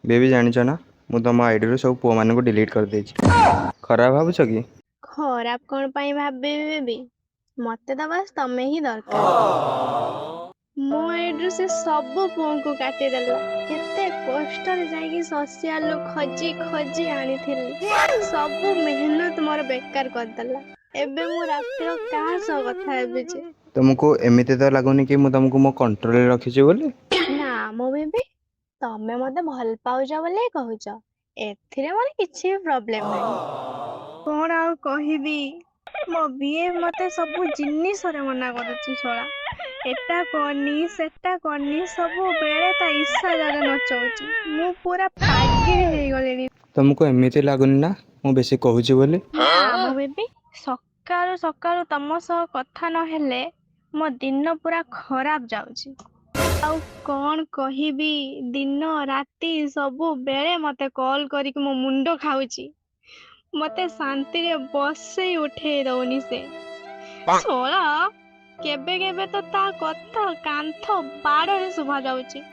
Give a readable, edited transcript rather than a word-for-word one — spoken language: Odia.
बेबी जानिଛ ନା ମୁଁ ତମ ଆଇଡିରୁ ସବୁ ପୁଅମାନଙ୍କୁ ଡିଲିଟ୍ କରିଦେଇଛି। ଖରାପ ଭାବୁଛ କି? ଖରାପ କଣ ପାଇଁ ଭାବିବି ବେବି? ମତେ ତ ବାସ୍ ତମେ ହିଁ ଦରକାର। ମୋ ଆଇଡିରୁ ସେ ସବୁ ପୁଅଙ୍କୁ କାଟିଦେଲା। କେତେ କଷ୍ଟରେ ଯାଇକି ସୋସିଆଲରୁ ଖୋଜି ଖୋଜି ଆଣିଥିଲି। ସବୁ ମେହନତ ମୋର ବେକାର କରିଦେଲା। ଏବେ ମୁଁ ରାତିର କାହା ସହ କଥା ହେବି ଯେ? ତୁମକୁ ଏମିତି ତ ଲାଗୁନି କି ମୁଁ ତମକୁ ମୋ କଣ୍ଟ୍ରୋଲରେ ରଖିଛି ବୋଲି? ନା ମୋ ବେବି, ତମେ ମତେ ଭଲ ପାଉଛ ବୋଲି କହୁଛ। ଏଥିରେ ମୋର କିଛି ବି ପ୍ରୋବ୍ଲେମ ନାହିଁ। କଣ ଆଉ କହିବି? ମୋ ବିଏଫ୍ ମତେ ସବୁ ଜିନିଷରେ ମନା କରୁଛି ଶଳା। ଏଟା କରନି ସେଟା କରନି ସବୁବେଳେ ତା ଇଶାରାରେ ନଚଉଛି। ମୁଁ ପୁରା ପାଗିଳି ହେଇଗଲିଣି। ତମକୁ ଏମିତି ଲାଗୁନି ନା ମୁଁ ବେଶୀ କହୁଛି ବୋଲି? ନା ମୋ ବେବି, ସକାଳୁ ସକାଳୁ ତମ ସହ କଥା ନହେଲେ ମୋ ଦିନ ପୁରା ଖରାପ ଯାଉଛି। ଆଉ କଣ କହିବି, ଦିନ ରାତି ସବୁବେଳେ ମତେ କଲ୍ କରିକି ମୋ ମୁଣ୍ଡ ଖାଉଛି। ମତେ ଶାନ୍ତିରେ ବସେଇ ଉଠେଇ ଦଉନି ସେ ଶଳା। କେବେ କେବେ ତ ତା କଥା କାନ୍ଥ ବାଡରେ ଶୁଭା ଯାଉଛି।